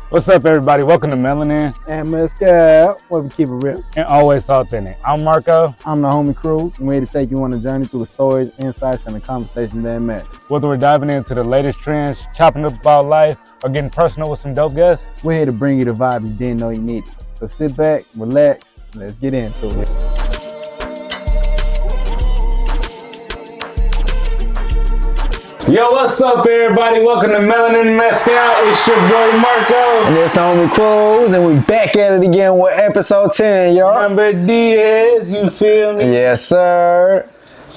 What's up, everybody? Welcome to Melanin And Mescal, where we keep it real and always authentic. I'm Marco. I'm the homie crew. I'm ready to take you on a journey through the stories, insights, and the conversation that matter. Whether we're diving into the latest trends, chopping up about life, or getting personal with some dope guests, We're here to bring you the vibe you didn't know you needed. So sit back, relax, and let's get into it. Yo, what's up, everybody? Welcome to Melanin Mescal. It's your boy Marco. And it's the homie Cruz, and we back at it again with episode 10, y'all. Number Diaz, you feel me? Yes, sir.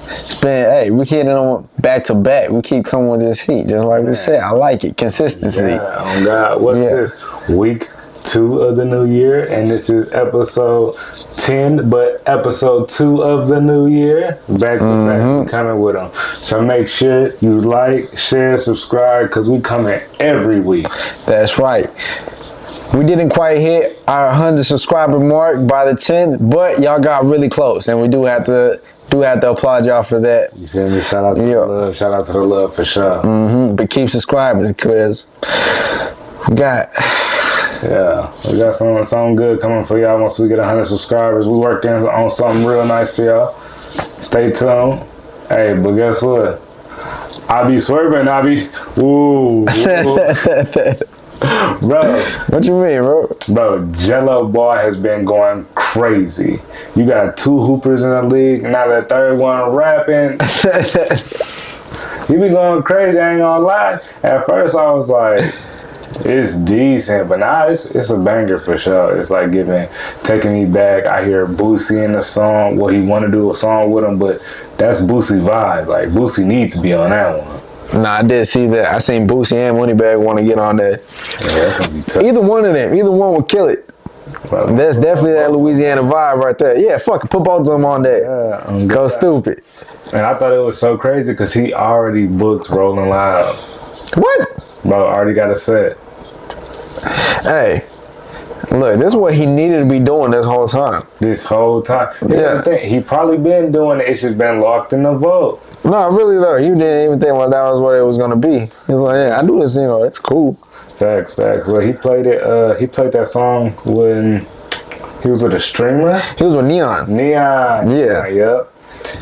It's been, hey, we hitting on back to back. We keep coming with this heat, just like we said. I like it. Consistency. Yeah, oh God. What's this? Week 2 of the new year, and this is episode 10, but episode 2 of the new year. Back to back, we coming with them. So make sure you like, share, subscribe, because we coming every week. That's right. We didn't quite hit our 100 subscriber mark by the 10th, but y'all got really close, and we do have to applaud y'all for that. You feel me? Shout out to the love. Shout out to the love for sure. But keep subscribing, because we got something good coming for y'all once we get 100 subscribers. We working on something real nice for y'all. Stay tuned. Hey, but guess what? I be swerving. Woo. Bro. What you mean, bro? Bro, Gelo Ball has been going crazy. You got 2 hoopers in the league, now the third one rapping. You be going crazy, I ain't gonna lie. At first I was like, it's decent, but now it's a banger for sure. It's like taking me back. I hear Boosie in the song. Well, he want to do a song with him, but that's Boosie vibe. Like, Boosie need to be on that one. Nah, I did see that. I seen Boosie and Moneybagg want to get on there. Yeah, that's gonna be tough. Either one of them. Either one would kill it. Well, That's definitely that Louisiana vibe right there. Yeah, fuck it. Put both of them on there. Yeah, Go stupid. And I thought it was so crazy because he already booked Rolling Loud. What? Bro, already got a set. Hey, look, this is what he needed to be doing this whole time. This whole time. Yeah. The thing, he probably been doing it. It's just been locked in the vault. No, really though, you didn't even think that was what it was gonna be. He was like, yeah, I do this, it's cool. Facts. Well, he played it. He played that song when he was with a streamer. He was with Neon. Yeah. Yep.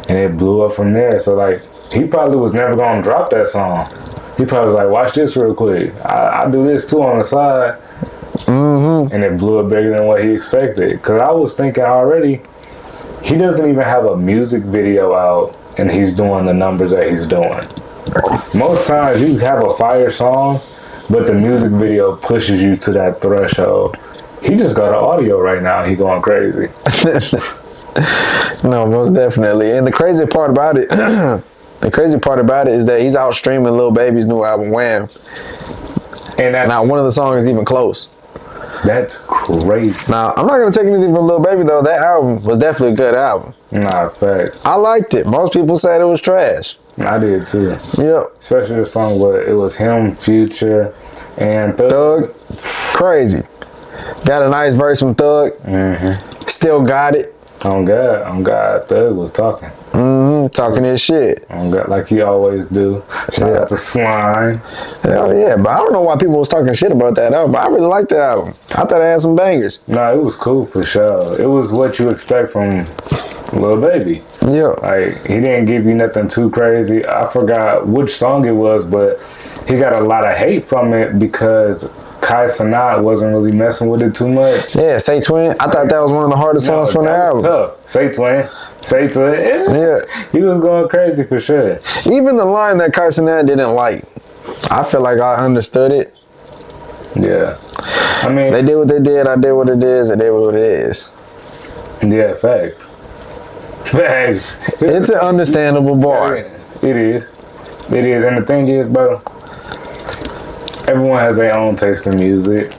And it blew up from there. So like, he probably was never gonna drop that song. He probably was like, watch this real quick. I do this too on the side. And it blew up bigger than what he expected. Because I was thinking already, he doesn't even have a music video out and he's doing the numbers that he's doing. Most times you have a fire song, but the music video pushes you to that threshold. He just got an audio right now. He going crazy. No, most definitely. And the crazy part about it, is that he's out streaming Lil Baby's new album, Wham. And Not one of the songs is even close. That's crazy. Now, I'm not going to take anything from Lil Baby, though. That album was definitely a good album. Nah, facts. I liked it. Most people said it was trash. I did too. Yep. Especially the song where it was him, Future, and Thug. Crazy. Got a nice verse from Thug. Still got it. On God, Thug was talking. Talking his shit. On God, like he always do. Shout out to Slime. Hell yeah, but I don't know why people was talking shit about that album. I really liked the album. I thought it had some bangers. Nah, it was cool for sure. It was what you expect from Lil Baby. Yeah. Like, he didn't give you nothing too crazy. I forgot which song it was, but he got a lot of hate from it because Kai Cenat wasn't really messing with it too much. Yeah, Say Twin. I thought that was one of the hardest songs from the album. Tough. Say Twin. Yeah. He was going crazy for sure. Even the line that Kai Cenat didn't like, I feel like I understood it. Yeah. I mean, they did what they did, I did what it is, and they did what it is. Yeah, facts. It's an understandable bar. It is. And the thing is, bro, everyone has their own taste in music.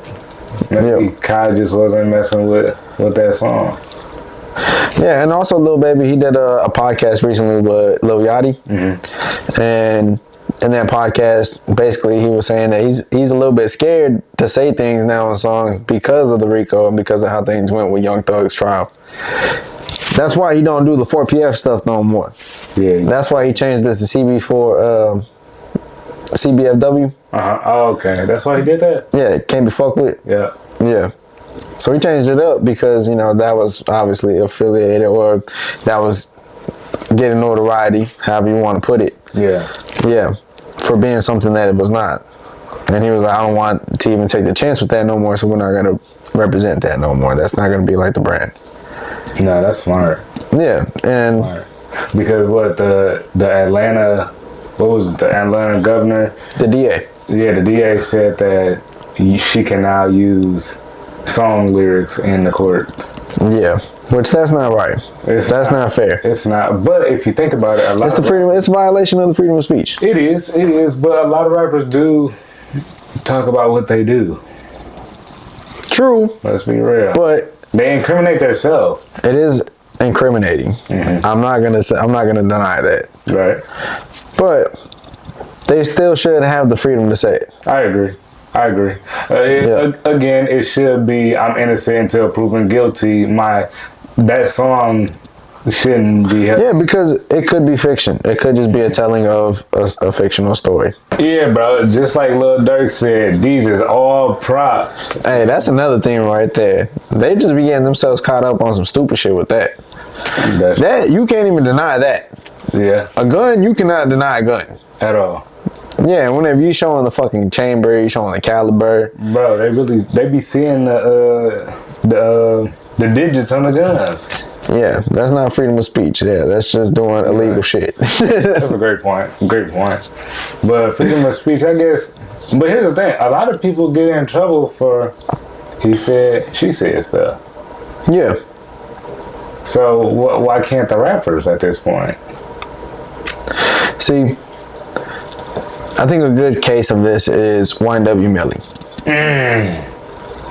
Maybe Kai just wasn't messing with that song. Yeah, and also Lil Baby, he did a podcast recently with Lil Yachty. And in that podcast, basically he was saying that he's a little bit scared to say things now in songs because of the RICO and because of how things went with Young Thug's trial. That's why he don't do the 4PF stuff no more. Yeah. That's why he changed this to CBFW. Oh, okay. That's why he did that? Yeah, can't be fucked with. Yeah. Yeah. So he changed it up because, you know, that was obviously affiliated, or that was getting notoriety, however you want to put it. Yeah. Yeah. For being something that it was not. And he was like, I don't want to even take the chance with that no more, so we're not going to represent that no more. That's not going to be like the brand. No, that's smart. Yeah. And Smart. Because the Atlanta, what was it, the Atlanta governor? the DA. Yeah, the DA said that she can now use song lyrics in the court. Yeah. Which that's not right. That's not fair. It's not. But if you think about it, it's a violation of the freedom of speech. It is. But a lot of rappers do talk about what they do. True. Let's be real. But they incriminate themselves. It is incriminating. Mm-hmm. I'm not gonna deny that. Right. But they still should have the freedom to say it. I agree. Again, it should be I'm innocent until proven guilty. That song shouldn't be held. Yeah, because it could be fiction. It could just be a telling of a fictional story. Yeah, bro. Just like Lil Durk said, these is all props. Hey, that's another thing right there. They just be getting themselves caught up on some stupid shit with that. That you can't even deny that. Yeah. A gun, you cannot deny a gun. At all. Yeah, whenever you showing the fucking chamber, you showing the caliber. Bro, they be seeing the digits on the guns. Yeah, that's not freedom of speech. Yeah, that's just doing illegal shit. That's a great point. But freedom of speech, I guess. But here's the thing: a lot of people get in trouble for he said, she said stuff. Yeah. So why can't the rappers at this point? See, I think a good case of this is YNW Melly.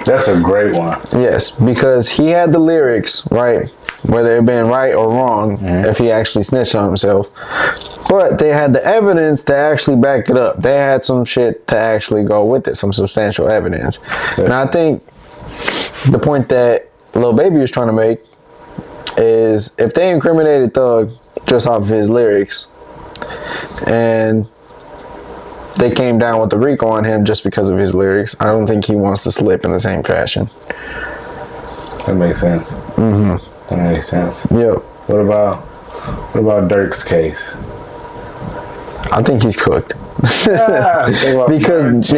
That's a great one. Yes, because he had the lyrics, right? Whether it been right or wrong, if he actually snitched on himself. But they had the evidence to actually back it up. They had some shit to actually go with it, some substantial evidence. Yeah. And I think the point that Lil Baby was trying to make is if they incriminated Thug just off of his lyrics, and they came down with the RICO on him just because of his lyrics, I don't think he wants to slip in the same fashion. That makes sense. Mm-hmm. That makes sense. Yep. What about Durk's case? I think he's cooked. Because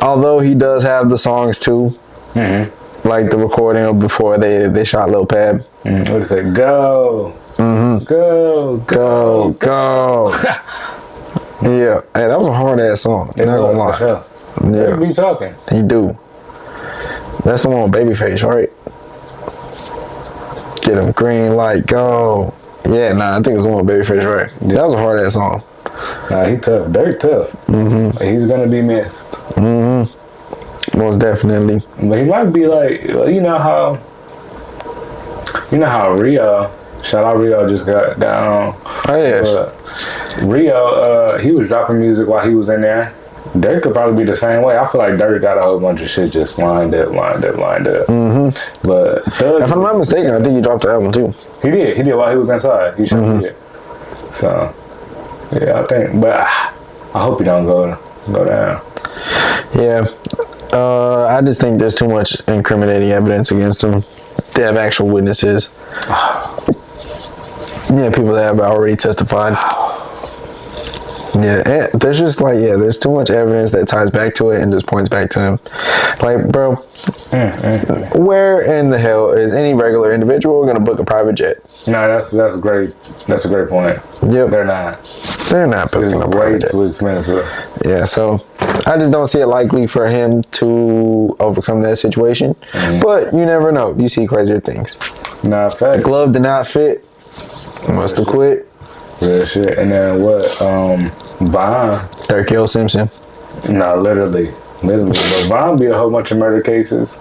although he does have the songs too, like the recording of before they shot Lil Pab. What did it say? Go. Go. Yeah, hey, that was a hard ass song. Not gonna lie. Sure. Yeah, be talking. He do. That's the one with Babyface, right? Get him green light, go. Yeah, I think it's the one with Babyface, right? Yeah. That was a hard ass song. Nah, he tough. Very tough. He's gonna be missed. Most definitely. But he might be like, you know how Rio. Shout out Rio just got on. Oh yes. Rio, he was dropping music while he was in there. Durk could probably be the same way. I feel like Durk got a whole bunch of shit just lined up. But Thug, if I'm not mistaken, I think he dropped the album too. He did while he was inside. He sure did. So yeah, I think. But I hope he don't go down. Yeah. I just think there's too much incriminating evidence against him. They have actual witnesses. Yeah, people that have already testified. Yeah, and there's just there's too much evidence that ties back to it and just points back to him. Like, bro, where in the hell is any regular individual gonna book a private jet? No, that's great. That's a great point. Yep. They're not booking a private jet. Way too expensive. Yeah, so I just don't see it likely for him to overcome that situation. But you never know. You see crazier things. Nah, fact. The glove did not fit. Must have quit. Real shit. And then what? Vaughn. Thurkill Simpson. No, literally. But Vaughn beat a whole bunch of murder cases.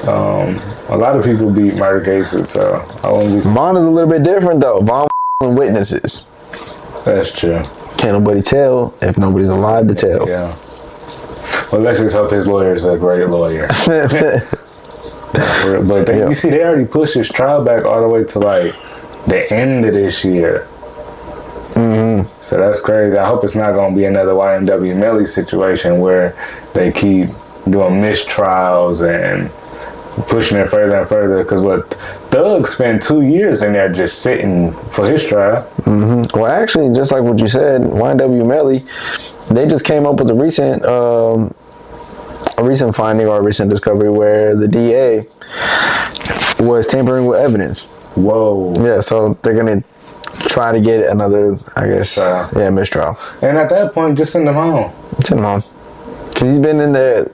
A lot of people beat murder cases, so I won't be. Vaughn is a little bit different though. Vaughn witnesses. That's true. Can't nobody tell if nobody's alive to tell. Yeah. Well, let's just hope his lawyer is a great lawyer. But you see, they already pushed his trial back all the way to like the end of this year. So that's crazy. I hope it's not going to be another YNW Melly situation where they keep doing mistrials and pushing it further and further. Because what Thug spent 2 years in there just sitting for his trial. Well, actually, just like what you said, YNW Melly, they just came up with a recent finding or a recent discovery where the DA was tampering with evidence. Whoa. Yeah, so they're gonna try to get another, I guess, mistrial. And at that point, just send him home. Send him home. Because he's been in there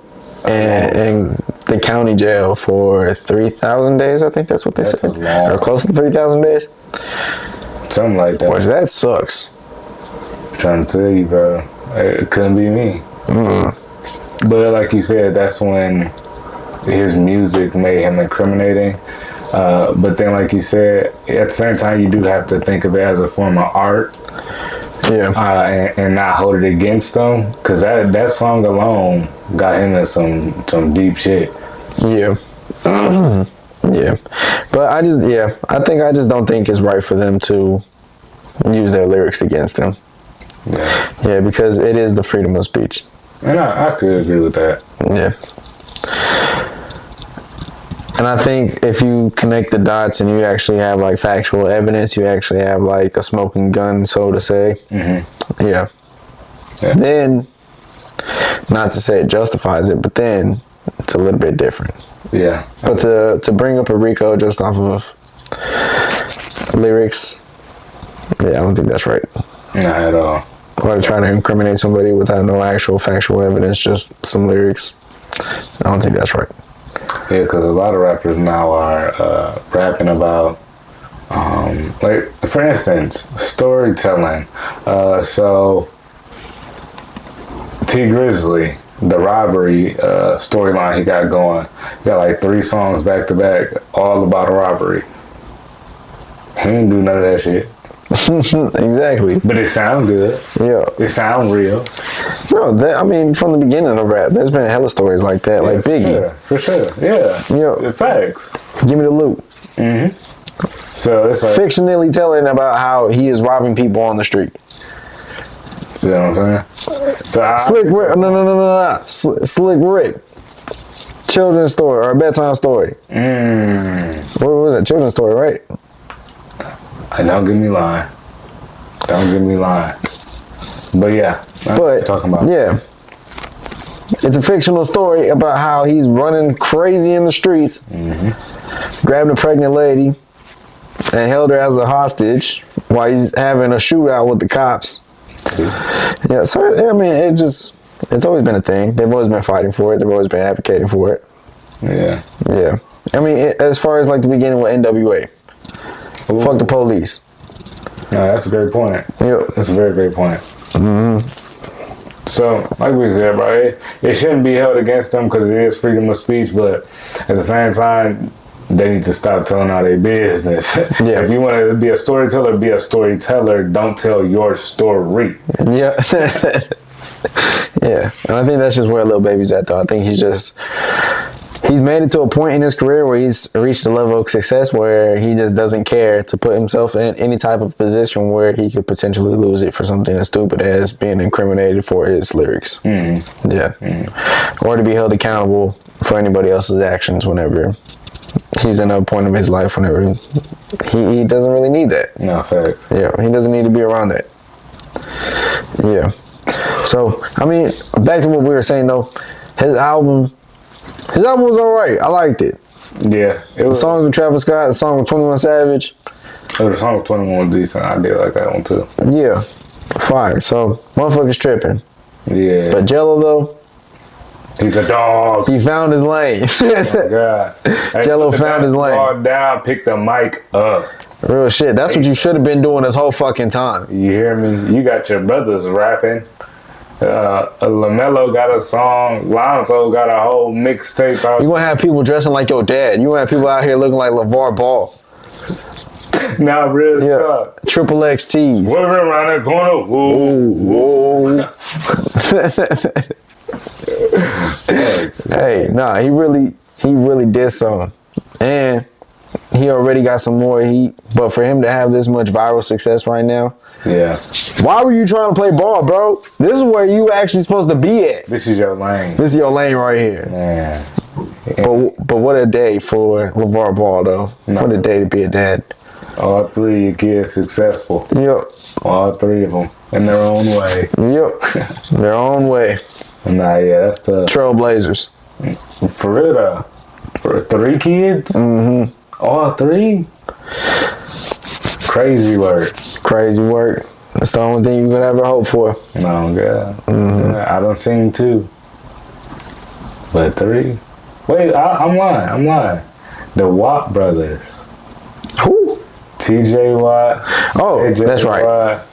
in the county jail for 3,000 days, I think that's what they said. Or close to 3,000 days. Something like that. Which, that sucks. I'm trying to tell you, bro. It couldn't be me. But like you said, that's when his music made him incriminating. But then, like you said, at the same time, you do have to think of it as a form of art. Yeah. And not hold it against them. Because that song alone got him in some deep shit. Yeah. Yeah. But I just don't think it's right for them to use their lyrics against him. Yeah. Yeah, because it is the freedom of speech. And I could agree with that. Yeah. And I think if you connect the dots and you actually have like factual evidence, you actually have like a smoking gun, so to say. Yeah. Then, not to say it justifies it, but then it's a little bit different. Yeah. But to bring up a RICO just off of lyrics, yeah, I don't think that's right. Not at all. Or to try to incriminate somebody without no actual factual evidence, just some lyrics. I don't think that's right. Yeah, because a lot of rappers now are rapping about, like, for instance, storytelling. So, T Grizzly, the robbery storyline he got going, he got like 3 songs back to back, all about a robbery. He didn't do none of that shit. Exactly. But it sound good. Yeah. It sound real. Bro, from the beginning of rap, there's been hella stories like that, like Biggie. For sure. Yeah. Facts. Give me the loot. So it's like fictionally telling about how he is robbing people on the street. See what I'm saying? So Slick Rick, no. Slick Rick. Children's story or a bedtime story. What was it? Children's story, right? Don't get me lying. But yeah, talking about. Yeah, it's a fictional story about how he's running crazy in the streets, grabbed a pregnant lady, and held her as a hostage while he's having a shootout with the cops. Yeah, so I mean, it's always been a thing. They've always been fighting for it. They've always been advocating for it. Yeah. I mean, as far as like the beginning with NWA. Ooh. Fuck the police. No, that's a great point. Yep. That's a very great point. So, like we said, bro, it shouldn't be held against them because it is freedom of speech, but at the same time, they need to stop telling all their business. Yeah. If you want to be a storyteller, be a storyteller. Don't tell your story. Yeah. Yeah. And I think that's just where Lil Baby's at, though. I think he's made it to a point in his career where he's reached a level of success where he just doesn't care to put himself in any type of position where he could potentially lose it for something as stupid as being incriminated for his lyrics. Yeah. Or to be held accountable for anybody else's actions whenever he's in a point of his life whenever he doesn't really need that. No, facts. Yeah, he doesn't need to be around that. Yeah. So, I mean, back to what we were saying though, his album was alright. I liked it. Yeah. The songs with Travis Scott, the song with 21 Savage. The song with 21 was decent. I did like that one too. Yeah. Fire. So, motherfucker's tripping. Yeah. But Gelo though, he's a dog. He found his lane. Oh my God. Gelo found his lane. Fall down, pick the mic up. Real shit. That's what you should have been doing this whole fucking time. You hear me? You got your brothers rapping. LaMelo got a song. Lonzo got a whole mixtape out. You gonna have people dressing like your dad. You gonna have people out here looking like LeVar Ball. Now, real talk. Triple X tees. We're around that corner. Whoa. Hey, nah, he really did something. And he already got some more heat. But for him to have this much viral success right now, yeah. Why were you trying to play ball, bro? This is where you actually supposed to be at. This is your lane. This is your lane right here. Man. But what a day for LeVar Ball, though. No. What a day to be a dad. All three of your kids successful. Yep. All three of them in their own way. Yep. Their own way. Nah, yeah, that's tough. Trailblazers. For real, though. For 3 kids? Mm-hmm. All 3? Crazy work. Crazy work. That's the only thing you could ever hope for. No, God. Mm-hmm. Yeah, I done seen 2. But 3? Wait, I'm lying. The Watt brothers. Who? TJ Watt. Oh, AJ that's right. Watt,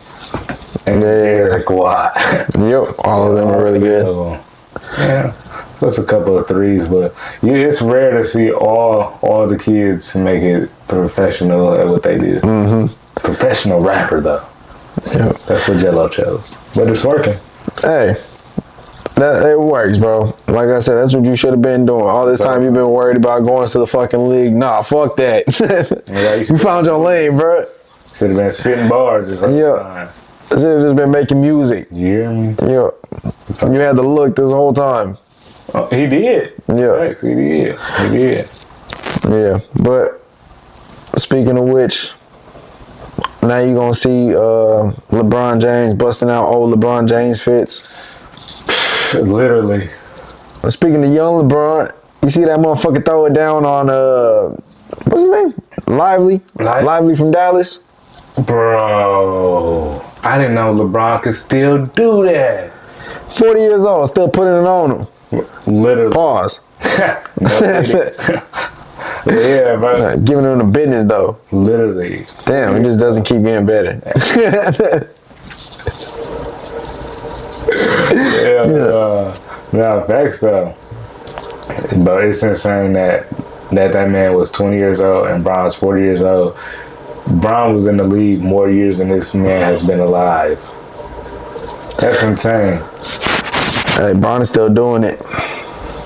and Eric Watt. Yep, all of them are really good. Yeah, that's a couple of 3s, but it's rare to see all the kids make it professional at what they do. Mm-hmm. Professional rapper, though. Yep. That's what Gelo chose. But it's working. Hey, it works, bro. Like I said, that's what you should have been doing. All this time you've been worried about going to the fucking league. Nah, fuck that. You found your lane, bro. Should have been spitting bars this whole time. Should have just been making music. You hear me? Yeah. You had the look this whole time. He did. Yeah. Thanks, he did. Yeah. But speaking of which, now you're going to see LeBron James busting out old LeBron James fits. Literally. Speaking of young LeBron, you see that motherfucker throw it down on, what's his name? Lively from Dallas. Bro, I didn't know LeBron could still do that. 40 years old, still putting it on him. Literally. Pause. Yeah, bro. Giving him the business, though. Literally. Damn, it just doesn't keep getting better. Facts though. But it's insane that man was 20 years old and Bron's 40 years old. Bron was in the league more years than this man has been alive. That's insane. Hey, Bron is still doing it.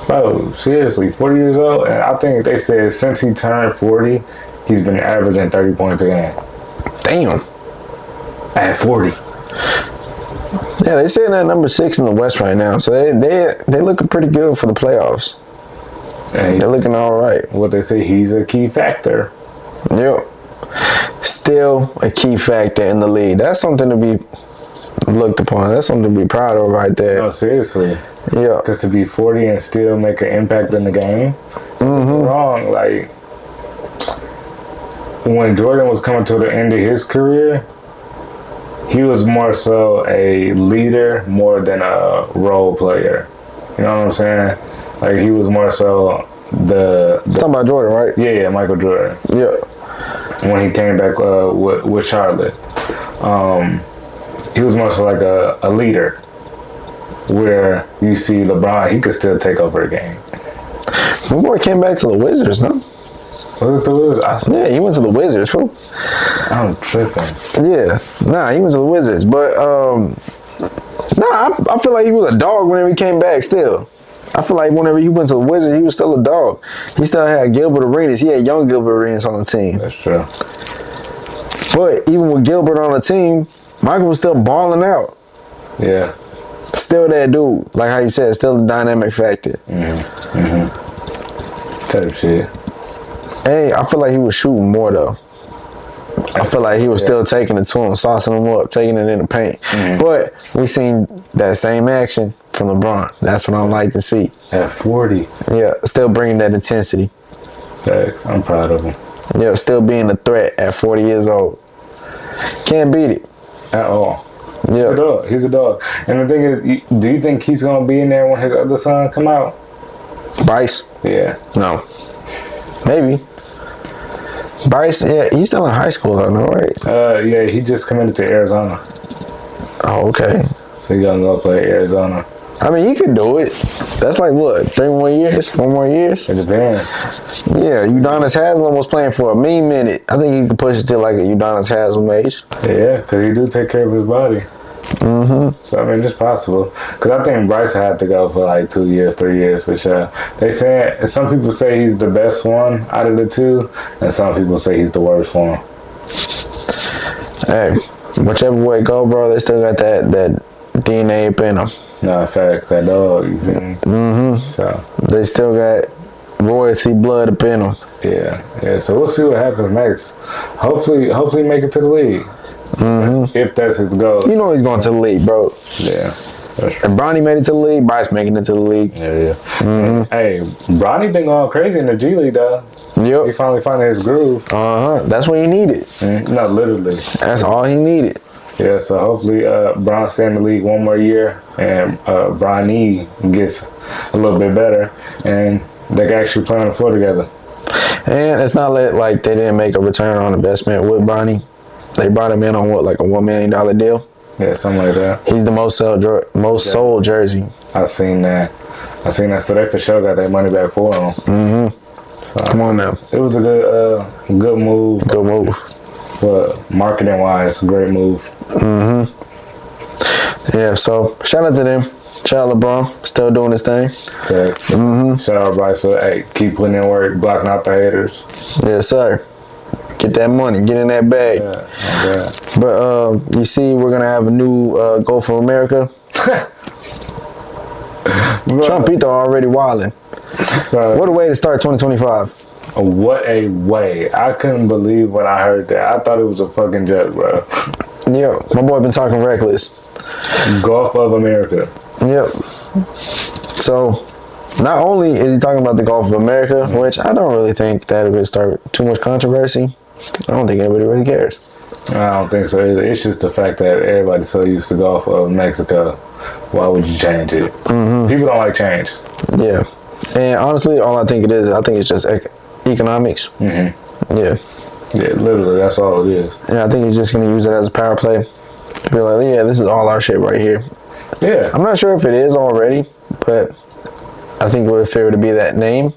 Bro, seriously, 40 years old? And I think they said since he turned 40, he's been averaging 30 points a game. Damn. At 40. Yeah, they saying that number 6 in the West right now. So they looking pretty good for the playoffs. And they're looking all right. What they say, he's a key factor. Yep. Still a key factor in the league. That's something to be looked upon. That's something to be proud of right there. No, seriously. Yeah. Because to be 40 and still make an impact in the game, wrong. Like, when Jordan was coming to the end of his career, he was more so a leader more than a role player. You know what I'm saying? Like, he was more so the talking about Jordan, right? Yeah, Michael Jordan. Yeah. When he came back with Charlotte, he was more so like a leader. Where you see LeBron, he could still take over a game. My boy came back to the Wizards, no? Was it the Wizards? Yeah, he went to the Wizards, fool. I'm tripping. Yeah, he went to the Wizards, but I feel like he was a dog whenever he came back. Still, I feel like whenever he went to the Wizards, he was still a dog. He still had Gilbert Arenas. He had young Gilbert Arenas on the team. That's true. But even with Gilbert on the team, Michael was still balling out. Yeah. Still that dude, like how you said, still a dynamic factor. Type shit. Hey, I feel like he was shooting more though. I feel like he was still taking it to him, saucing him up, taking it in the paint. But we seen that same action from LeBron. That's what I like to see. At 40. Yeah, still bringing that intensity. Facts. I'm proud of him. Yeah, still being a threat at 40 years old. Can't beat it. At all. Yeah. He's a dog. And the thing is, do you think he's going to be in there when his other son come out? Bryce? Yeah. No. Maybe. Bryce, yeah, he's still in high school though, no, right? Yeah, he just committed to Arizona. Oh, okay. So he's going to go play Arizona. I mean, he could do it. That's like what, 3 more years, 4 more years? It depends. Yeah, Udonis Haslem was playing for a mean minute. I think he could push it to like a Udonis Haslem age. Yeah, because he do take care of his body. So I mean, it's possible. Because I think Bryce had to go for like 2 years, 3 years for sure. They say some people say he's the best one out of the two, and some people say he's the worst one. Hey, whichever way it go, bro, they still got that DNA up in them. No, facts, that dog. You feel me? So they still got royalty blood up in them. Yeah. So we'll see what happens next. Hopefully, make it to the league. If that's his goal. You know he's going to the league, bro. Yeah. And Bronny made it to the league. Bryce making it to the league. Yeah. Hey, Bronny been going crazy in the G League though. Yep. He finally found his groove. That's what he needed. No, literally. That's all he needed. Yeah, so hopefully Bron stay in the league one more year and Bronny gets a little bit better and they can actually play on the floor together. And it's not like they didn't make a return on investment with Bronny. They brought him in on what, like a $1 million deal? Yeah, something like that. He's the most sold jersey. I seen that. So they for sure got that money back for him. So, come on now. It was a good move. Good move. But marketing wise, great move. Yeah, so shout out to them. Shout out LeBron, still doing his thing. Okay. Shout out Bryce for keep putting in work, blocking out the haters. Yes, sir. Get that money, get in that bag. Yeah. But you see, we're gonna have a new goal for America. Trump Pito already wilding. What a way to start 2025. What a way. I couldn't believe when I heard that. I thought it was a fucking joke, bro. Yeah, my boy been talking reckless. Golf of America. Yep. So, not only is he talking about the Gulf of America, which I don't really think that it would start too much controversy. I don't think anybody really cares. I don't think so either. It's just the fact that everybody's so used to Gulf of Mexico. Why would you change it? People don't like change. Yeah. And honestly, all I think it is, I think it's just economics. Yeah. Yeah, literally, that's all it is. And I think he's just going to use it as a power play. Be like, yeah, this is all our shit right here. Yeah. I'm not sure if it is already, but I think if it were to be that name,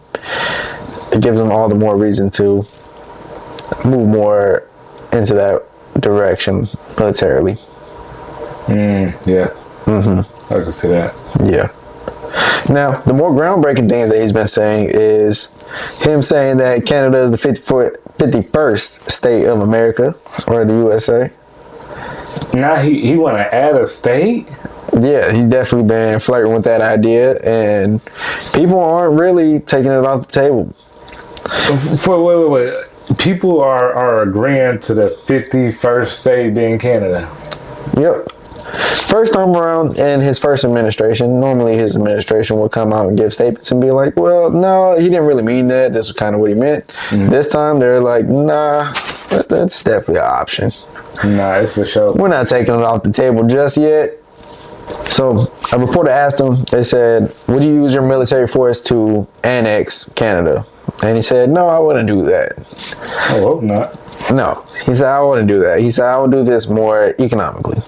it gives them all the more reason to move more into that direction militarily. Yeah. I can see that. Yeah. Now, the more groundbreaking things that he's been saying is him saying that Canada is the 51st state of America, or the USA. Now he want to add a state? Yeah, he's definitely been flirting with that idea, and people aren't really taking it off the table. Wait. People are agreeing to the 51st state being Canada. Yep. First time around in his first administration, normally his administration would come out and give statements and be like, well, no, he didn't really mean that. This was kind of what he meant. This time they're like, nah, that's definitely an option. Nah, it's for sure. We're not taking it off the table just yet. So a reporter asked him, they said, would you use your military force to annex Canada? And he said, no, I wouldn't do that. I hope not. No, he said, I wouldn't do that. He said, I would do this more economically.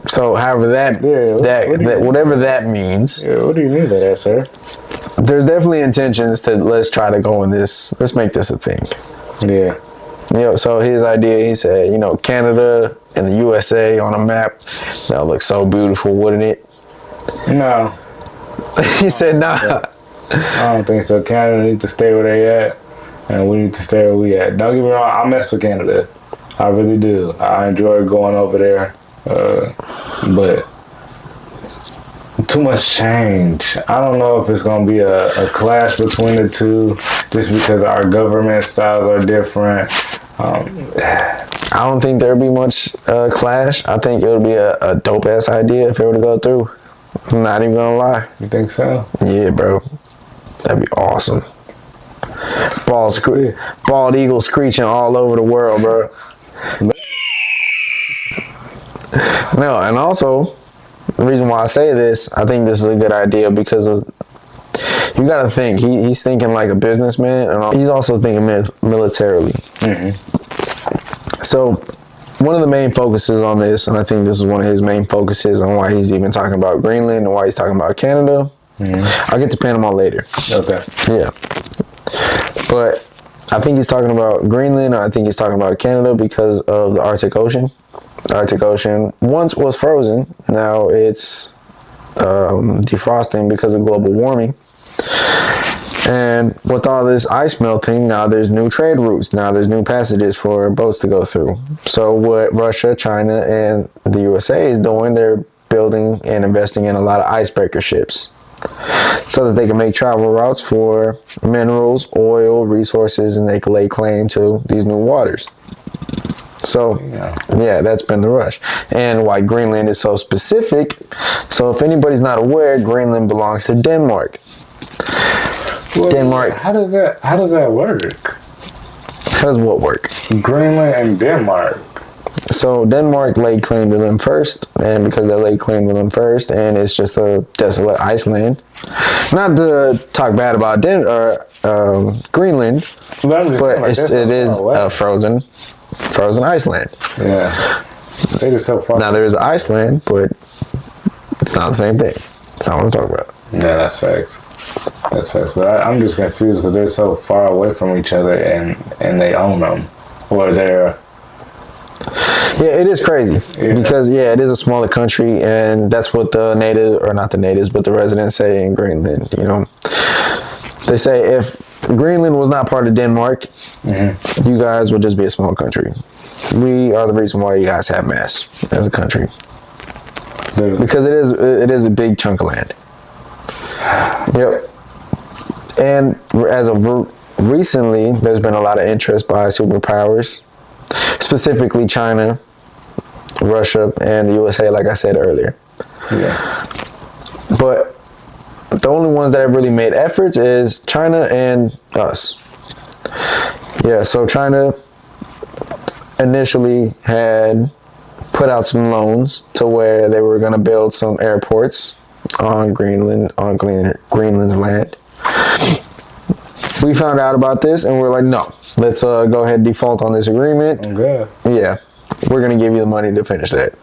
So, however whatever that means. Yeah, what do you mean by that, sir? There's definitely intentions to let's try to go in this. Let's make this a thing. Yeah. So his idea, he said, Canada and the USA on a map, that would look so beautiful, wouldn't it? No. He said, nah. I don't think so. Canada needs to stay where they at, and we need to stay where we at. Don't get me wrong, I mess with Canada. I really do. I enjoy going over there. But too much change. I don't know if it's going to be a clash between the two just because our government styles are different. I don't think there'll be much clash. I think it'll be a dope ass idea if it were to go through. I'm not even gonna lie. You think so? Yeah, bro. That'd be awesome. Bald eagle screeching all over the world, bro. No, and also, the reason why I say this, I think this is a good idea because you got to think, he's thinking like a businessman, and he's also thinking militarily. So, one of the main focuses on this, and I think this is one of his main focuses on why he's even talking about Greenland and why he's talking about Canada. I'll get to Panama later. Okay. Yeah. But I think he's talking about Greenland, or I think he's talking about Canada because of the Arctic Ocean. Arctic Ocean once was frozen. Now it's defrosting because of global warming. And with all this ice melting, now there's new trade routes. Now there's new passages for boats to go through. So what Russia, China, and the USA is doing, they're building and investing in a lot of icebreaker ships so that they can make travel routes for minerals, oil, resources, and they can lay claim to these new waters. So, yeah, that's been the rush. And why Greenland is so specific. So if anybody's not aware, Greenland belongs to Denmark. Well, Denmark. How does that work? How does what work? Greenland and Denmark. So Denmark laid claim to them first, and because they laid claim to them first, and it's just a desolate Iceland. Not to talk bad about Greenland, but it is a frozen Iceland. Yeah, they just so far. Now there is Iceland, but it's not the same thing. That's not what I'm talking about. Yeah, that's facts. That's facts. But I'm just confused because they're so far away from each other, and they own them, or they're. Yeah, it is crazy because it is a smaller country, and that's what the natives, or not the natives, but the residents say in Greenland. You know, they say if Greenland was not part of Denmark, you guys would just be a small country. We are the reason why you guys have mass as a country, because it is a big chunk of land. Yep, and as of recently, there's been a lot of interest by superpowers. Specifically China, Russia, and the USA, like I said earlier. Yeah. But the only ones that have really made efforts is China and us. Yeah, so China initially had put out some loans to where they were going to build some airports on Greenland, on Greenland's land. We found out about this and we're like, no, let's go ahead and default on this agreement. Okay. Yeah, we're going to give you the money to finish that.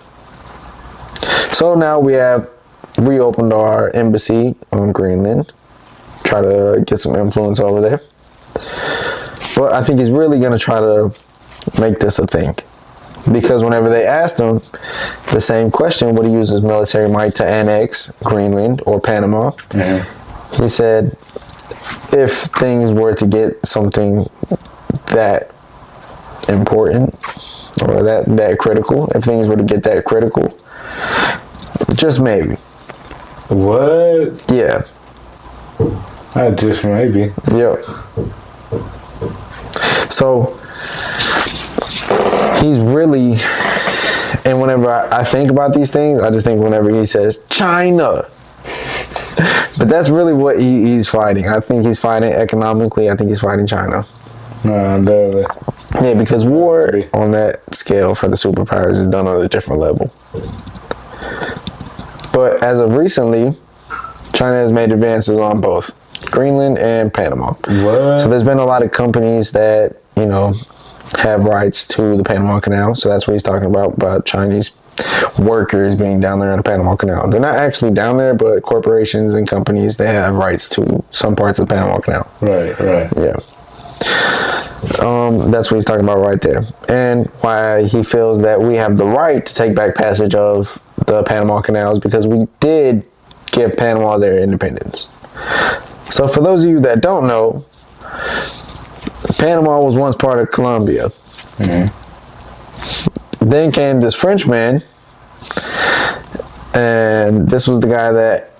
So now we have reopened our embassy on Greenland, try to get some influence over there. But I think he's really going to try to make this a thing. Because whenever they asked him the same question, would he use his military might to annex Greenland or Panama? He said, if things were to get something that important or that critical, if things were to get that critical, just maybe. What? Yeah. Just maybe. Yep. So he's really, and whenever I think about these things, I just think whenever he says China. But that's really what he's fighting. I think he's fighting economically. I think he's fighting China. No, definitely. Yeah, because war on that scale for the superpowers is done on a different level. But as of recently, China has made advances on both Greenland and Panama. What? So there's been a lot of companies that, you know, have rights to the Panama Canal. So that's what he's talking about Chinese workers being down there in the Panama Canal. They're not actually down there, but corporations and companies, they have rights to some parts of the Panama Canal. Right. Yeah. That's what he's talking about right there. And why he feels that we have the right to take back passage of the Panama Canals, because we did give Panama their independence. So for those of you that don't know, Panama was once part of Colombia. Then came this Frenchman, and this was the guy that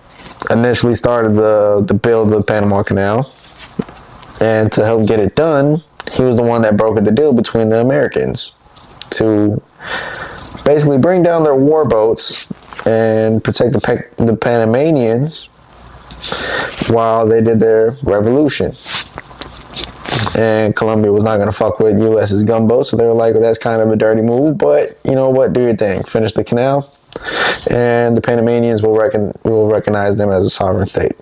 initially started the build of the Panama Canal. And to help get it done, he was the one that brokered the deal between the Americans to basically bring down their war boats and protect the Panamanians while they did their revolution. And Colombia was not going to fuck with U.S.'s gunboats, so they were like, well, that's kind of a dirty move, but you know what, do your thing. Finish the canal, and the Panamanians will recognize them as a sovereign state.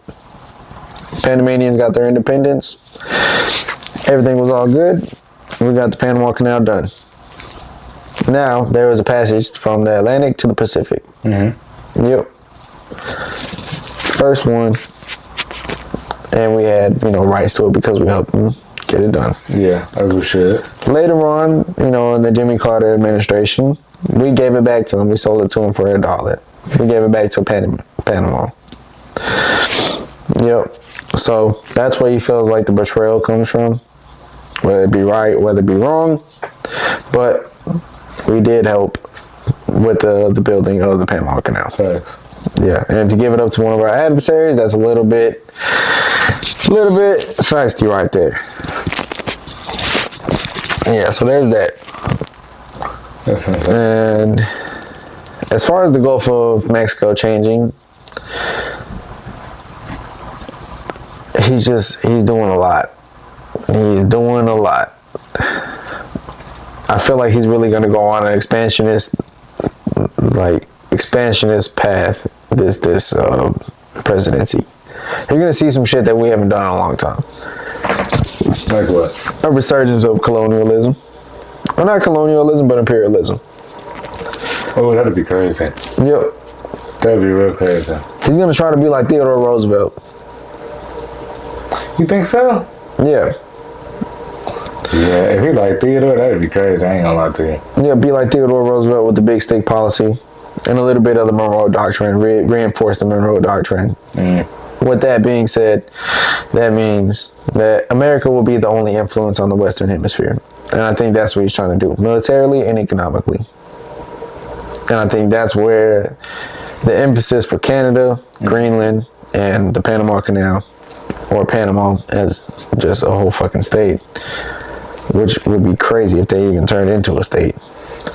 Panamanians got their independence. Everything was all good. We got the Panama Canal done. Now, there was a passage from the Atlantic to the Pacific. Yep. First one. And we had, rights to it because we helped them get it done. Yeah, as we should. Later on, in the Jimmy Carter administration, We gave it back to them. We sold it to them for $1. We gave it back to Panama. Yep. So that's where he feels like the betrayal comes from. Whether it be right, whether it be wrong. But we did help with the building of the Panama Canal. Facts. Yeah. And to give it up to one of our adversaries, that's a little bit feisty right there. Yeah, so there's that. That's insane. And as far as the Gulf of Mexico changing, he's doing a lot. He's doing a lot. I feel like he's really going to go on an expansionist path this presidency. You're going to see some shit that we haven't done in a long time. Like what? A resurgence of colonialism. Well, not colonialism, but imperialism. Oh, that'd be crazy. Yep. That'd be real crazy. He's going to try to be like Theodore Roosevelt. You think so? Yeah. Yeah, if he like Theodore, that'd be crazy. I ain't gonna lie to you. Yeah, be like Theodore Roosevelt with the big stick policy and a little bit of the Monroe Doctrine, reinforce the Monroe Doctrine. With that being said, that means that America will be the only influence on the Western Hemisphere. And I think that's what he's trying to do, militarily and economically. And I think that's where the emphasis for Canada, Greenland, and the Panama Canal, or Panama as just a whole fucking state, which would be crazy if they even turned into a state.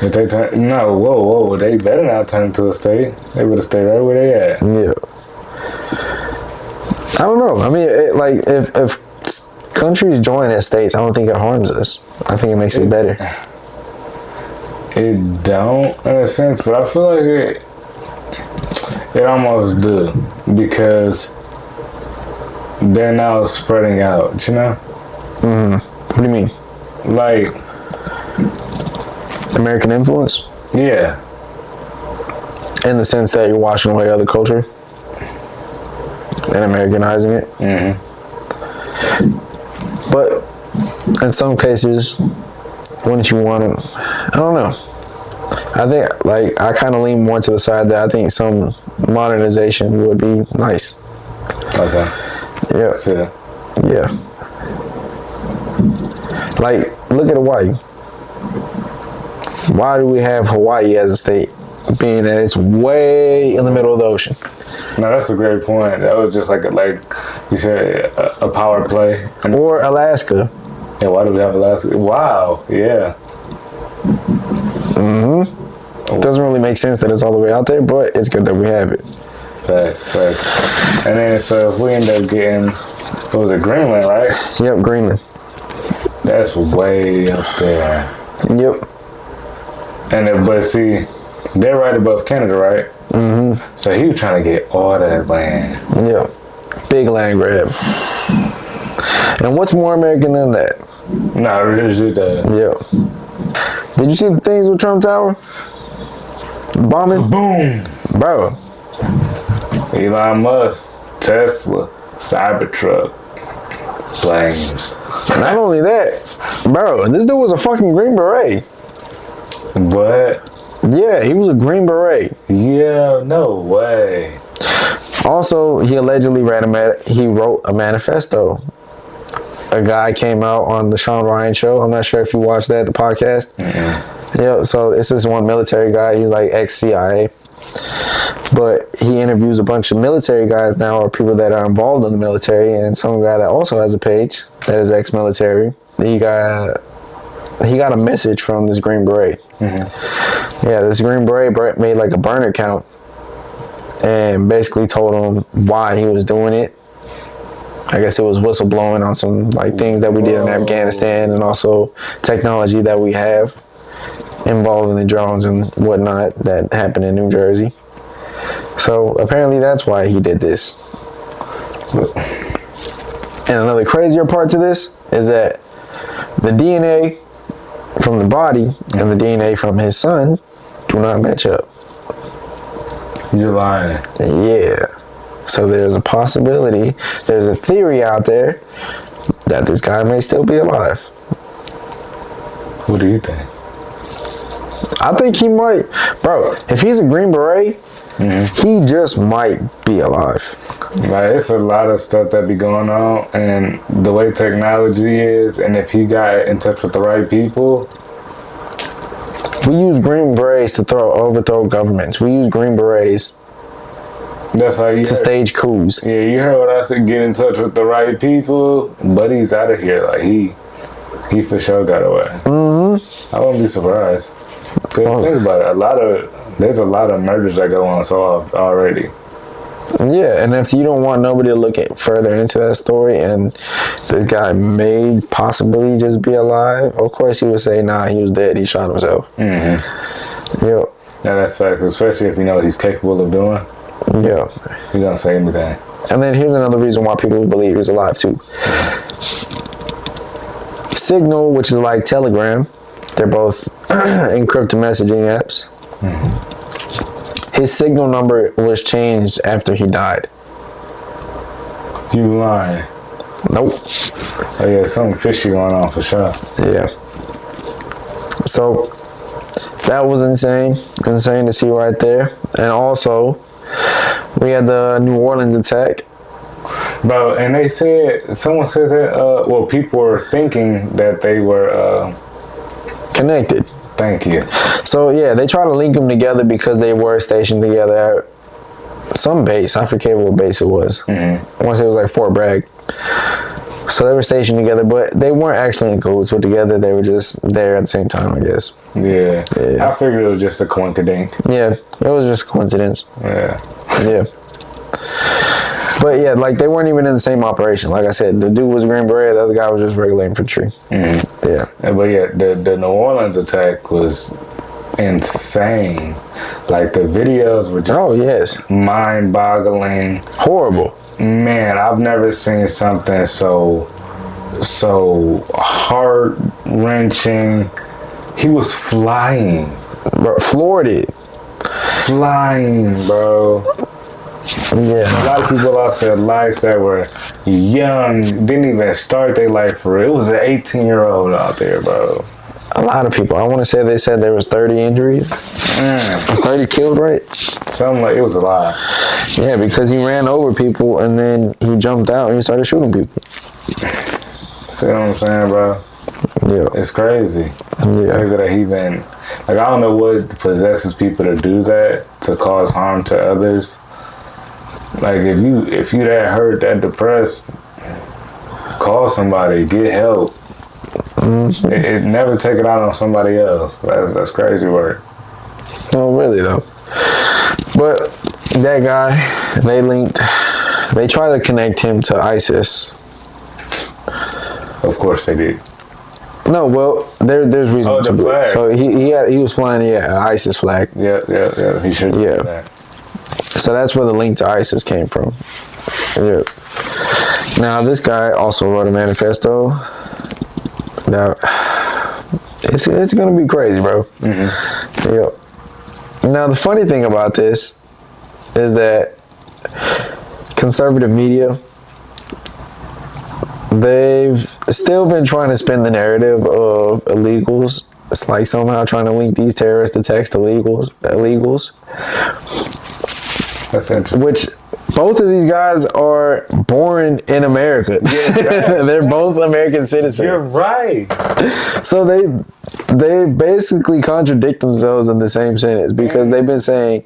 If they turn, no, whoa, they better not turn into a state. They would have stayed right where they at. Yeah. I don't know. I mean, if countries join as states, I don't think it harms us. I think it makes it better. It don't, in a sense, but I feel like it almost do, because they're now spreading out, you know? What do you mean? Like American influence? Yeah. In the sense that you're washing away other culture and Americanizing it. But in some cases, wouldn't you want to? I don't know. I think, I kind of lean more to the side that I think some modernization would be nice. Okay. Yeah. So, Yeah. Look at Hawaii. Why do we have Hawaii as a state, being that it's way in the middle of the ocean? no, that's a great point. That was just like you said, a power play. Or Alaska. Yeah, why do we have Alaska? Wow, yeah. It doesn't really make sense that it's all the way out there, but it's good that we have it. Facts. And then, so if we end up getting, what was it, Greenland, right? Yep, Greenland. That's way up there. Yep. And then, but see, they're right above Canada, right? So he was trying to get all that land. Yep. Big land grab. And what's more American than that? No, it's just that. Yep. Did you see the things with Trump Tower? Bombing? Boom. Bro. Elon Musk, Tesla, Cybertruck, flames. Not only that, bro, this dude was a fucking Green Beret. What? Yeah, he was a Green Beret. Yeah, no way. Also, he allegedly he wrote a manifesto. A guy came out on the Sean Ryan show. I'm not sure if you watched that, the podcast. Yeah, so it's this one military guy. He's like ex-CIA. But he interviews a bunch of military guys now, or people that are involved in the military, and some guy that also has a page that is ex-military. He got a message from this Green Beret. Yeah, this Green Beret made like a burner account and basically told him why he was doing it. I guess it was whistleblowing on some things that we did in Afghanistan, and also technology that we have involving the drones and whatnot that happened in New Jersey. So apparently that's why he did this. And another crazier part to this is that the DNA from the body and the DNA from his son do not match up. You're lying. Yeah. So there's a possibility, there's a theory out there that this guy may still be alive. What do you think? I think he might, bro. If he's a Green Beret, he just might be alive. Like, it's a lot of stuff that be going on, and the way technology is, and if he got in touch with the right people. We use Green Berets to overthrow governments. We use Green Berets That's how you to stage coups. Yeah, you heard what I said. Get in touch with the right people, but he's out of here. Like he for sure got away. I wouldn't be surprised. Cause think about it. There's a lot of murders that go unsolved already. Yeah, and if you don't want nobody to look further into that story, and this guy may possibly just be alive, of course he would say, nah, he was dead. He shot himself. Yep. Yeah, that's facts. Especially if you know what he's capable of doing. Yeah. He's gonna say anything. And then here's another reason why people believe he's alive too. Signal, which is like Telegram, they're both encrypted messaging apps. His Signal number was changed after he died. You lying? Nope. Oh yeah, something fishy going on for sure. Yeah. So that was insane to see right there. And also, we had the New Orleans attack. Bro, and they said, someone said that, people were thinking that they were Connected. Thank you. So yeah, they try to link them together because they were stationed together at some base. I forget what base it was. I want to say it was like Fort Bragg. So they were stationed together, but they weren't actually in cahoots with together. They were just there at the same time, I guess. Yeah. I figured it was just a coincidence. Yeah, it was just a coincidence. Yeah. Yeah. But yeah, like they weren't even in the same operation. Like I said, the dude was Green Beret, the other guy was just regular infantry. Yeah. But yeah, the New Orleans attack was insane. Like the videos were just mind-boggling. Horrible. Man, I've never seen something so heart-wrenching. He was flying. Bro, floored it. Flying, bro. Yeah. A lot of people lost their lives that were young, didn't even start their life for real. It was an 18-year-old out there, bro. A lot of people. I want to say they said there was 30 injuries. 30 killed, right? Something like, it was a lot. Yeah, because he ran over people and then he jumped out and he started shooting people. See what I'm saying, bro? Yeah. It's crazy. Yeah. Crazy that he been, like, I don't know what possesses people to do that, to cause harm to others. Like, if you that hurt, that depressed, call somebody, get help. It never take it out on somebody else. That's crazy work. No, really though. But that guy, they try to connect him to ISIS. Of course they did. No, well, there's reason to believe. Flag. So he was flying an ISIS flag. Yeah. He should. Yeah. That. So that's where the link to ISIS came from. Yeah. Now this guy also wrote a manifesto. Now it's gonna be crazy, bro. Yeah. Now the funny thing about this is that conservative media, they've still been trying to spin the narrative of illegals. It's like somehow trying to link these terrorist attacks to illegals. That's interesting. Which both of these guys are born in America. They're both American citizens. You're right. So they basically contradict themselves in the same sentence because they've been saying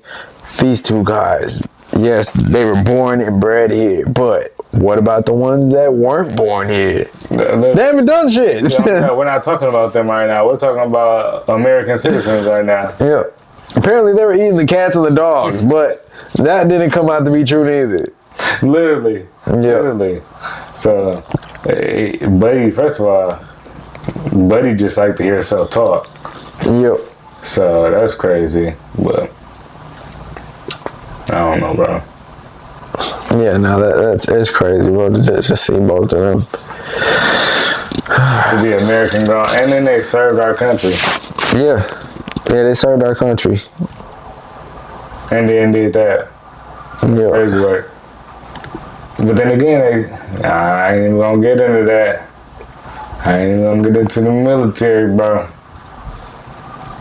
these two guys, yes, they were born and bred here, but what about the ones that weren't born here? They haven't done shit. We're not talking about them right now. We're talking about American citizens right now. Yeah. Apparently they were eating the cats and the dogs, but that didn't come out to be true neither. Literally. So, Buddy, first of all, Buddy just like to hear himself talk. Yep. So that's crazy, but I don't know, bro. Yeah, no, it's crazy, bro. To just see both of them. To be American grown, and then they served our country. Yeah, they served our country. And then did that. Yeah. Crazy work. But then again, I ain't even gonna get into that. I ain't even gonna get into the military, bro.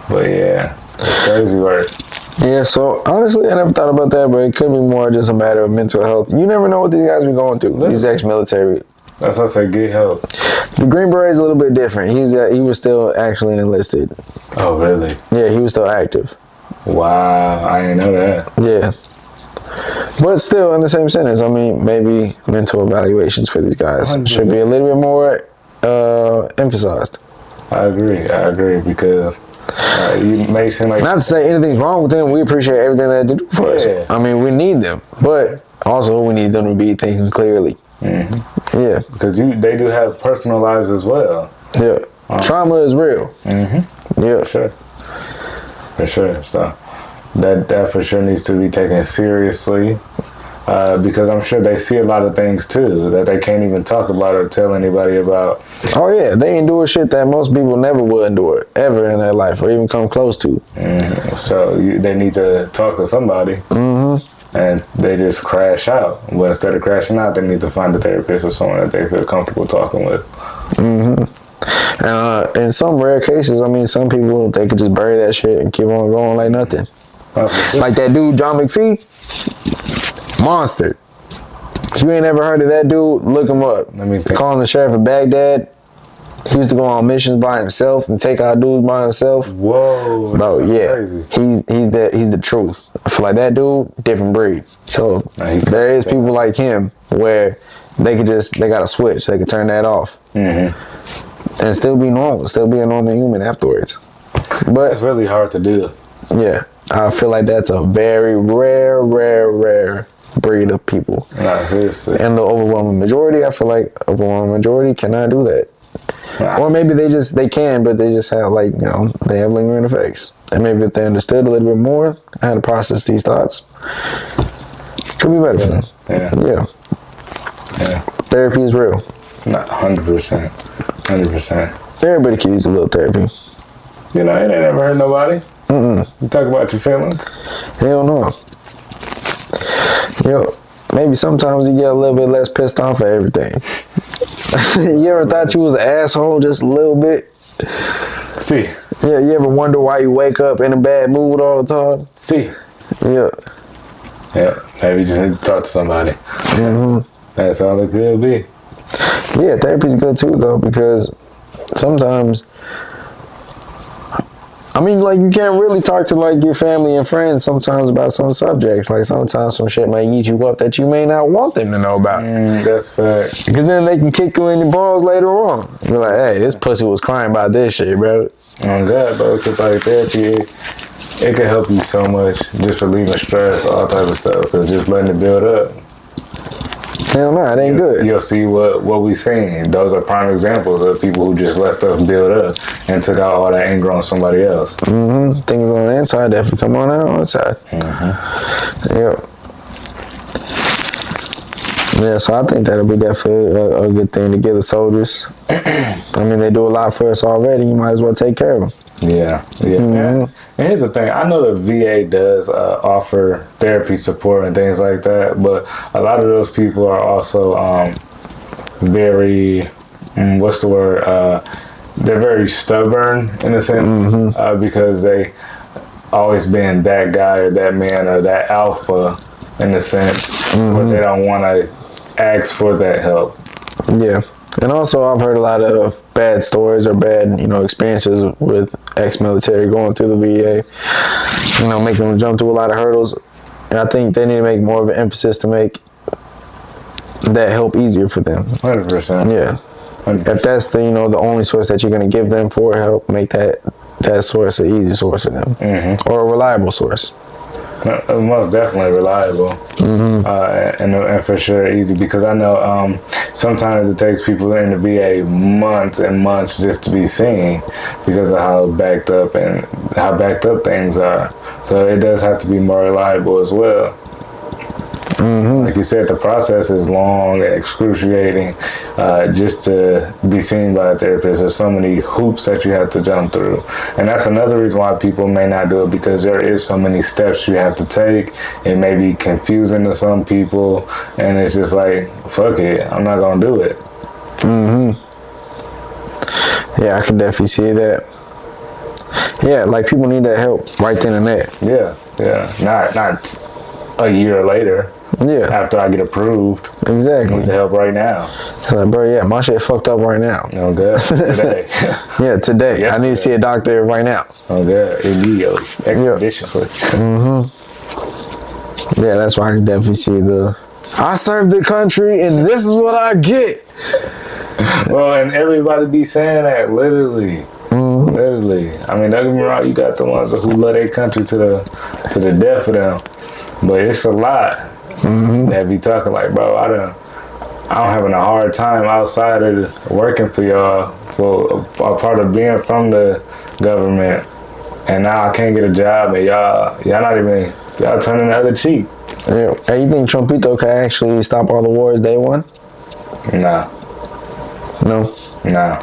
But yeah. It's crazy work. Yeah, so honestly, I never thought about that, but it could be more just a matter of mental health. You never know what these guys be going through. These ex-military. That's why I say get help. The Green Beret is a little bit different. He was still actually enlisted. Oh, really? Yeah, he was still active. Wow, I didn't know that. Yeah. But still, in the same sentence, I mean, maybe mental evaluations for these guys 100%. should be a little bit more emphasized. I agree, because you may seem like... Not to say anything's wrong with them. We appreciate everything that they do for us. I mean, we need them. But also, we need them to be thinking clearly. Mm-hmm. Yeah. Because they do have personal lives as well. Yeah. Trauma is real. Mm-hmm. Yeah. For sure. So that for sure needs to be taken seriously. Because I'm sure they see a lot of things too that they can't even talk about or tell anybody about. Oh yeah, they endure shit that most people never will endure ever in their life or even come close to. Mm-hmm. So they need to talk to somebody, and they just crash out. But instead of crashing out, they need to find a therapist or someone that they feel comfortable talking with. In some rare cases, I mean, some people, they could just bury that shit and keep on going like nothing. Like that dude John McPhee. Monster. If you ain't ever heard of that dude, look him up. Let me think. Calling the sheriff of Baghdad. He used to go on missions by himself and take out dudes by himself. Whoa. Bro, yeah. Crazy. He's the truth. I feel like that dude, different breed. So there is people like him where they got a switch. They could turn that off. And still be normal. Still be a normal human afterwards. But it's really hard to do. Yeah. I feel like that's a very rare breed of people. Nah, seriously. And the overwhelming majority, I feel like overwhelming majority cannot do that. Or maybe they can, but they just have they have lingering effects. And maybe if they understood a little bit more how to process these thoughts, could be better for them. Yeah. Therapy is real. Not 100%. 100%. Everybody can use a little therapy. You know, it ain't never hurt nobody. You talk about your feelings. Hell no. Maybe sometimes you get a little bit less pissed off at everything. You ever thought you was an asshole just a little bit? See. Yeah, you ever wonder why you wake up in a bad mood all the time? See. Yeah. Yeah, maybe you just need to talk to somebody. That's all it could be. Yeah, therapy's good too though, because sometimes, I mean, you can't really talk to your family and friends sometimes about some subjects. Sometimes some shit may eat you up that you may not want them to know about. That's fact. Because then they can kick you in your balls later on. You're like, hey, this pussy was crying about this shit, bro. Oh God, bro, because therapy, it can help you so much, just relieving stress, all type of stuff. Because just letting it build up. Hell no, it ain't good. You'll see what we seen. Those are prime examples of people who just let stuff build up and took out all that anger on somebody else. Things on the inside definitely come on the outside. Yeah, so I think that'll be definitely a good thing to give the soldiers. I mean, they do a lot for us already. You might as well take care of them. Yeah. And here's the thing. I know the VA does offer therapy support and things like that, but a lot of those people are also very, they're very stubborn in a sense because they always been that guy or that man or that alpha in a sense, but they don't want to ask for that help. Yeah. And also, I've heard a lot of bad stories or bad, experiences with ex-military going through the VA, making them jump through a lot of hurdles. And I think they need to make more of an emphasis to make that help easier for them. 100%. Yeah. 100%. If that's the only source that you're going to give them for help, make that source an easy source for them, or a reliable source. Most definitely reliable, and for sure easy, because I know sometimes it takes people in the VA months and months just to be seen because of how backed up things are. So it does have to be more reliable as well. Like you said, the process is long and excruciating just to be seen by a therapist. There's so many hoops that you have to jump through. And that's another reason why people may not do it, because there is so many steps you have to take. It may be confusing to some people, and it's just like, fuck it, I'm not going to do it. Yeah, I can definitely see that. Yeah, like people need that help right then and there. Yeah. Not a year later. Yeah. After I get approved. Exactly. I need the help right now. Like, bro, yeah, my shit fucked up right now. Oh, good. Today. Yeah, today. I need to see a doctor right now. Oh, good. Immediately. Expeditiously. Yeah, that's why I can definitely see I serve the country and this is what I get. Well, and everybody be saying that, literally. Literally. I mean, don't get me wrong, you got the ones who love their country to the death of them. But it's a lot that be talking like, bro, I'm having a hard time outside of working for y'all, for a part of being from the government. And now I can't get a job and y'all turning the other cheek. Yeah. Hey, you think Trumpito can actually stop all the wars day one? Nah. No? Nah.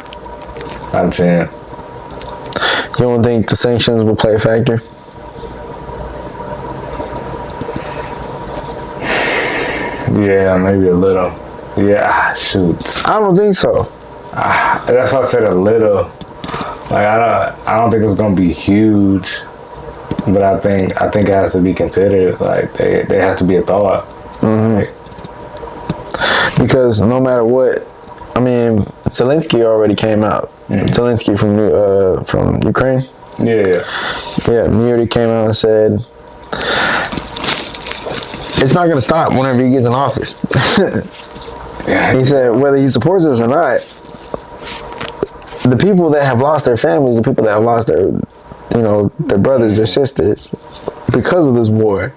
Not a chance. You don't think the sanctions will play a factor? Yeah, maybe a little. Yeah, shoot. I don't think so. That's why I said a little. Like I don't think it's gonna be huge, but I think it has to be considered. Like there has to be a thought. Like, because no matter what, I mean, Zelensky already came out. Zelensky from Ukraine. Yeah. Yeah, he already came out and said it's not gonna stop whenever he gets in office. He said whether he supports us or not, the people that have lost their families, the people that have lost their brothers, their sisters, because of this war,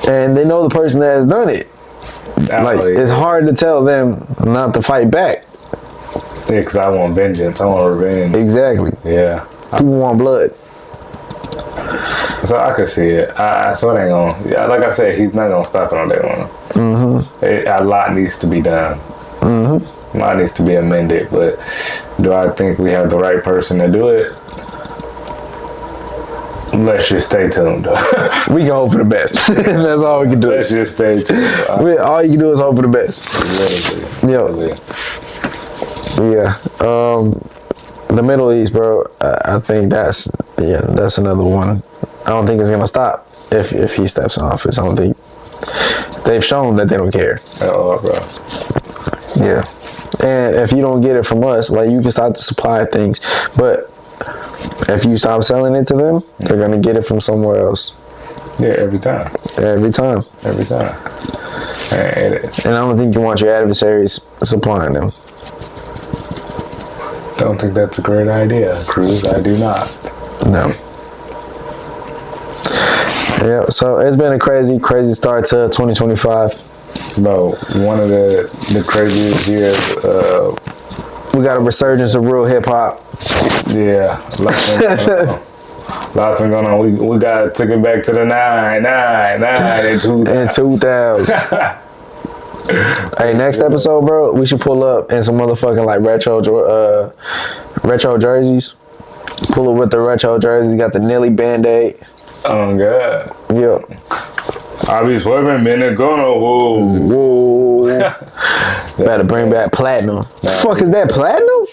and they know the person that has done it. Like, it's hard to tell them not to fight back. Yeah, because I want vengeance. I want revenge. Exactly. Yeah. People want blood. So I could see it. So it ain't gonna. Yeah, like I said, he's not gonna stop it on day one. A lot needs to be done. A lot needs to be amended. But do I think we have the right person to do it? Let's just stay tuned. We can hope for the best. That's all we can do. Let's just stay tuned. All you can do is hope for the best. Literally. Yeah. The Middle East, bro. I think that's another one. I don't think it's gonna stop if he steps in office. I don't think they've shown that they don't care. Oh, bro. Yeah. And if you don't get it from us, like, you can stop to supply things, but if you stop selling it to them, they're gonna get it from somewhere else. Yeah, every time. Every time. Every time. And I don't think you want your adversaries supplying them. Don't think that's a great idea, Cruz. I do not. No. Yeah, so it's been a crazy start to 2025. Bro, one of the craziest years. We got a resurgence of real hip hop. Yeah, lots of going on. We got took it back to the 9 in 2000. Hey, next episode, bro, we should pull up in some motherfucking like retro jerseys. Pull up with the retro jerseys. Got the Nelly Band-Aid. Oh God. Yeah. I be swerving, man. They're gonna whoa. Better bring back platinum. The fuck is that, platinum?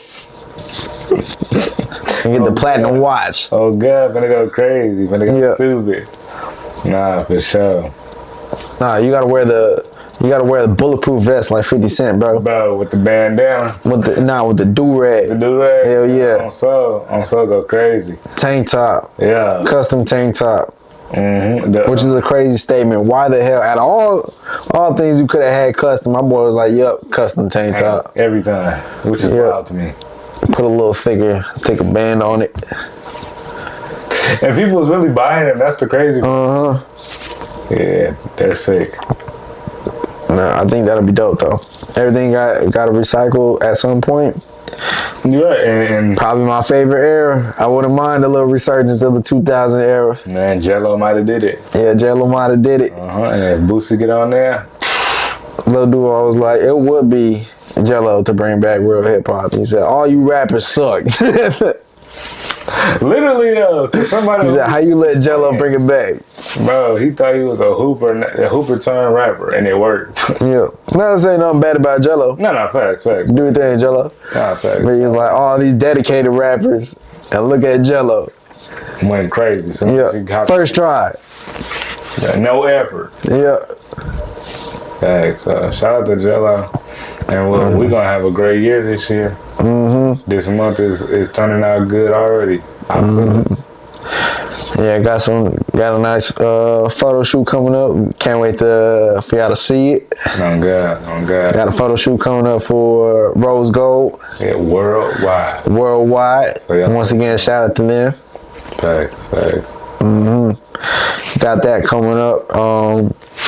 And get the platinum watch. Oh God, finna go crazy. Finna go stupid. Nah, for sure. Nah, you gotta wear the bulletproof vest like 50 Cent, bro. Bro, with the bandana. With the do-rag. The do-rag? Hell yeah. On so go crazy. Tank top. Yeah. Custom tank top. Mm-hmm. Which is a crazy statement. Why the hell, out of all things you could have had custom, my boy was like, yep, custom tank top. Every time. Which is wild to me. Put a little thicker band on it. And people was really buying it. That's the crazy part. Yeah, they're sick. Nah, I think that'll be dope though. Everything got to recycle at some point. You're right, and probably my favorite era. I wouldn't mind a little resurgence of the 2000 era. Man, Gelo might have did it. Yeah, Gelo might have did it. And if Boosie get on there, Lil Duo was like, it would be Gelo to bring back real hip hop. He said, all you rappers suck. Literally though, somebody. He said, how you let Gelo bring it back? Bro, he thought he was a hooper turned rapper, and it worked. Yeah, not to say nothing bad about Gelo. No, facts. Do your thing, Gelo. Nah, facts. But he was like, all these dedicated rappers, And look at Gelo. Went crazy. So Yeah. First try. No effort. Yeah. Hey, so shout out to Gelo. And we're gonna have a great year this year. This month is turning out good already. I feel it. Yeah, got a nice photo shoot coming up. Can't wait for y'all to see it. On God. Got a photo shoot coming up for Rose Gold. Yeah, worldwide. So once again, shout out to them. Facts. Got that coming up.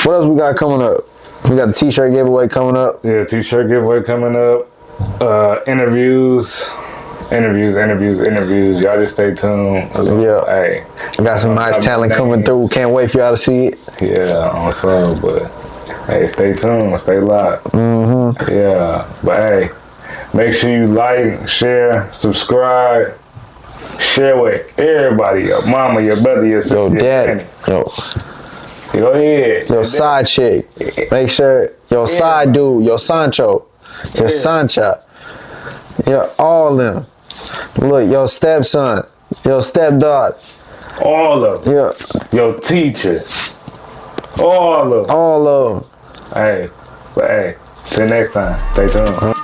What else we got coming up? We got the t-shirt giveaway coming up. Yeah, t-shirt giveaway coming up. Interviews. Y'all just stay tuned. Yeah. Hey. Got some nice talent coming through. Can't wait for y'all to see it. Yeah, on so, but hey, stay tuned, stay locked. Yeah, but hey, make sure you like, share, subscribe, share with everybody, your mama, your brother, your sister, Yo, daddy. Yo. Go ahead. Your side chick. Make sure your side dude, your Sancho, your Sancha. Yeah, all them. Look, your stepson, your stepdaughter. All of them. Yeah. Your teacher. All of them. All of them. Hey, but hey, till next time, stay tuned.